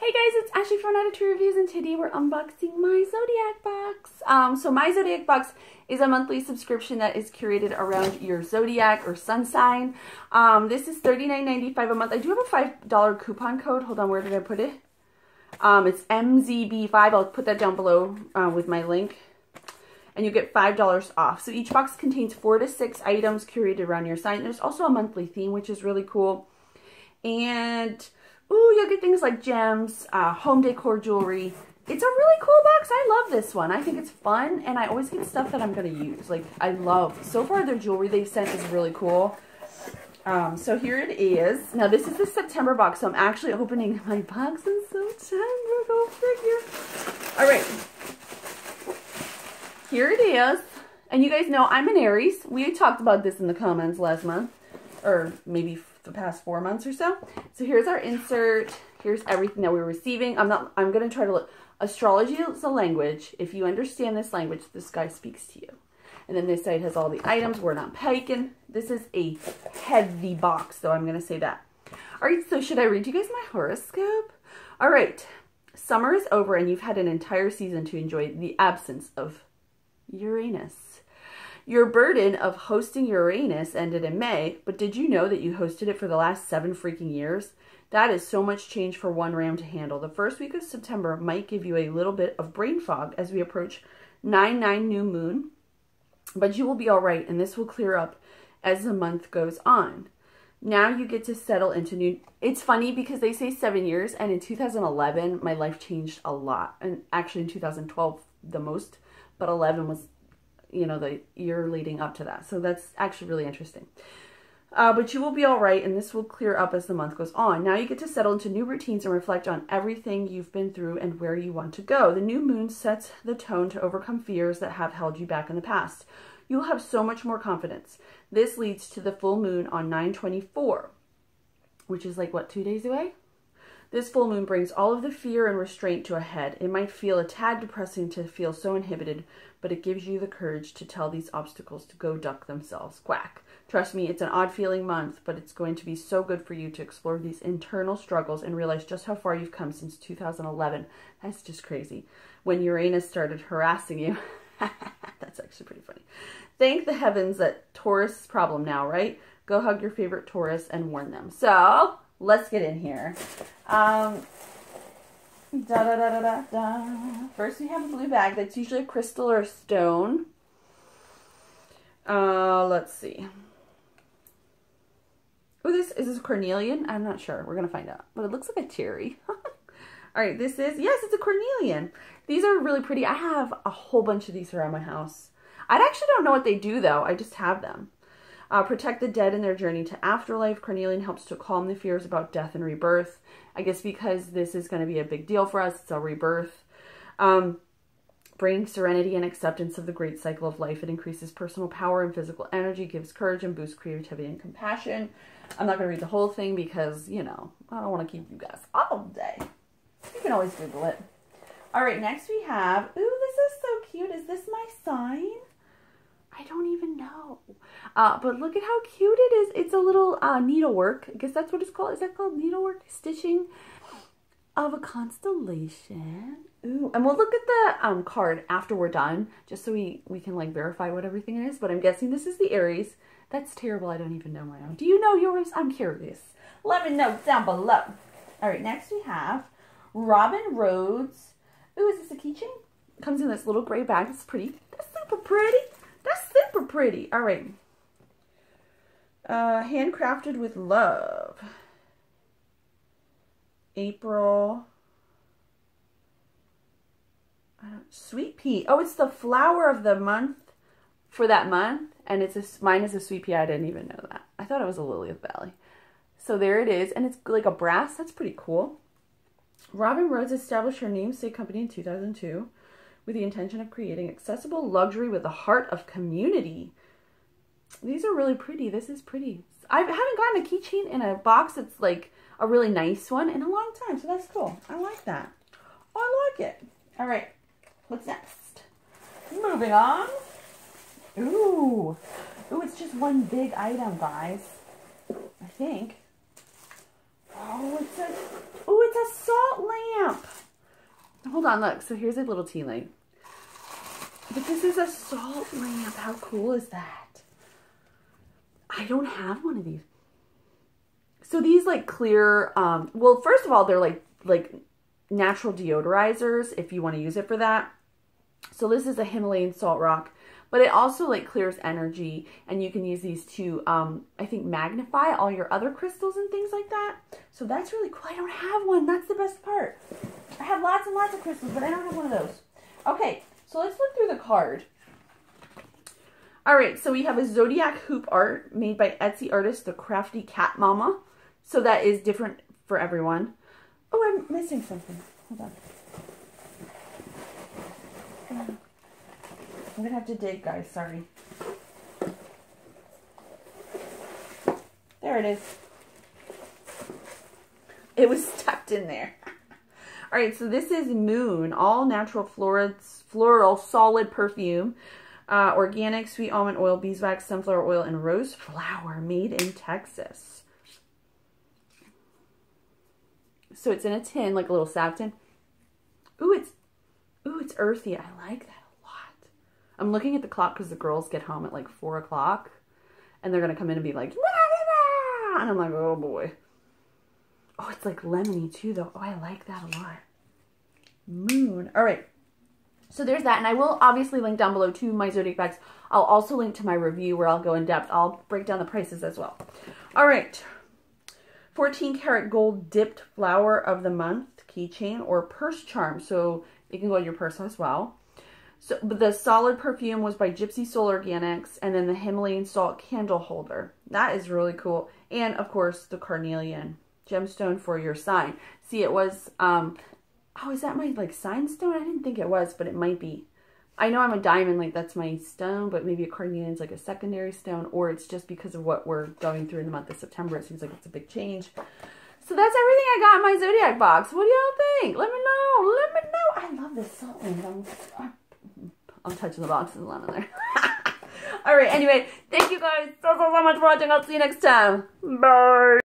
Hey guys, it's Ashley from Untitled Chapter Reviews, and today we're unboxing my Zodiac Box. So my Zodiac Box is a monthly subscription that is curated around your zodiac or sun sign. This is $39.95 a month. I do have a $5 coupon code. Hold on, where did I put it? It's MZB5. I'll put that down below with my link. And you get $5 off. So each box contains 4 to 6 items curated around your sign. There's also a monthly theme, which is really cool. And ooh, you'll get things like gems, home decor jewelry. It's a really cool box. I love this one. I think it's fun, and I always get stuff that I'm going to use. Like, I love, so far their jewelry they've sent is really cool. So here it is. Now, this is the September box, so I'm actually opening my box in September. Go figure. All right. Here it is. And you guys know I'm an Aries. We talked about this in the comments last month, or maybe the past 4 months or so. So here's our insert. Here's everything that we're receiving. I'm going to try to look. Astrology is a language. If you understand this language, this guy speaks to you. And then this side has all the items. We're not piking. This is a heavy box, so I'm going to say that. All right, so should I read you guys my horoscope? All right. Summer is over, and you've had an entire season to enjoy the absence of Uranus. Your burden of hosting Uranus ended in May, but did you know that you hosted it for the last 7 freaking years? That is so much change for one ram to handle. The first week of September might give you a little bit of brain fog as we approach 9/9 new moon, but you will be all right, and this will clear up as the month goes on. Now you get to settle into new... It's funny because they say 7 years, and in 2011, my life changed a lot. And actually in 2012, the most, but 11 was, you know, the year leading up to that. So that's actually really interesting. But you will be all right, and this will clear up as the month goes on. Now you get to settle into new routines and reflect on everything you've been through and where you want to go. The new moon sets the tone to overcome fears that have held you back in the past. You'll have so much more confidence. This leads to the full moon on 9/24, which is like, what, 2 days away? This full moon brings all of the fear and restraint to a head. It might feel a tad depressing to feel so inhibited, but it gives you the courage to tell these obstacles to go duck themselves. Quack. Trust me, it's an odd feeling month, but it's going to be so good for you to explore these internal struggles and realize just how far you've come since 2011. That's just crazy. When Uranus started harassing you. That's actually pretty funny. Thank the heavens that Taurus is a problem now, right? Go hug your favorite Taurus and warn them. So, let's get in here. First, we have a blue bag. That's usually a crystal or a stone. Let's see. Oh, is this a cornelian? I'm not sure. We're going to find out. But it looks like a cherry. All right, this is, yes, it's a cornelian. These are really pretty. I have a whole bunch of these around my house. I actually don't know what they do, though. I just have them. Protect the dead in their journey to afterlife. Cornelian helps to calm the fears about death and rebirth. I guess because this is going to be a big deal for us. It's a rebirth. Bringing serenity and acceptance of the great cycle of life. It increases personal power and physical energy, gives courage, and boosts creativity and compassion. I'm not going to read the whole thing because, you know, I don't want to keep you guys all day. You can always Google it. All right, next we have, ooh, this is so cute. Is this my sign? I don't even know. But look at how cute it is. It's a little needlework. I guess that's what it's called. Is that called needlework? Stitching of a constellation. Ooh, and we'll look at the card after we're done, just so we can like verify what everything is. But I'm guessing this is the Aries. That's terrible. I don't even know my own. Do you know yours? I'm curious. Let me know down below. All right, next we have Robin Rhodes. Ooh, is this a keychain? Comes in this little gray bag. It's pretty. That's super pretty. That's super pretty. All right. Handcrafted with love. April. Sweet pea. Oh, it's the flower of the month for that month. And it's mine is a sweet pea. I didn't even know that. I thought it was a lily of the valley. So there it is. And it's like a brass. That's pretty cool. Robin Rhodes established her namesake company in 2002 with the intention of creating accessible luxury with the heart of community. These are really pretty. This is pretty. I haven't gotten a keychain in a box that's like a really nice one in a long time, so that's cool. I like that. I like it. All right, what's next? Moving on. Ooh, it's just one big item, guys. I think. Oh, it's a salt Hold on, look. So here's a little tea light. But this is a salt lamp. How cool is that? I don't have one of these. So these like clear, well, first of all, they're like natural deodorizers if you want to use it for that. So this is a Himalayan salt rock, but it also like clears energy, and you can use these to, I think, magnify all your other crystals and things like that. So that's really cool. I don't have one. That's the best part. I have lots and lots of crystals, but I don't have one of those. Okay, so let's look through the card. All right, so we have a Zodiac hoop art made by Etsy artist, the Crafty Cat Mama. So that is different for everyone. Oh, I'm missing something. Hold on. I'm going to have to dig, guys. Sorry. There it is. It was tucked in there. All right, so this is Moon, all natural floral solid perfume. Organic sweet almond oil, beeswax, sunflower oil, and rose flower, made in Texas. So it's in a tin, like a little salve tin. Ooh, it's earthy. I like that a lot. I'm looking at the clock because the girls get home at like 4 o'clock. And they're going to come in and be like, wah, wah, wah. And I'm like, oh boy. Oh, it's like lemony too though. Oh, I like that a lot. Moon. All right. So there's that. And I will obviously link down below to my Zodiac bags. I'll also link to my review where I'll go in depth. I'll break down the prices as well. All right. 14 karat gold dipped flower of the month keychain or purse charm. So it can go in your purse as well. So the solid perfume was by Gypsy Soul Organics, and then the Himalayan salt candle holder. That is really cool. And of course the carnelian gemstone for your sign. See, it was, oh, is that my like sign stone? I didn't think it was, but it might be. I know I'm a diamond, like that's my stone, but maybe a carnelian is like a secondary stone, or it's just because of what we're going through in the month of September. It seems like it's a big change. So that's everything I got in my Zodiac box. What do y'all think? Let me know. Let me know. I love this salt lamp. I'm touching the box. There's a lot in there. All right. Anyway, thank you guys so much for watching. I'll see you next time. Bye.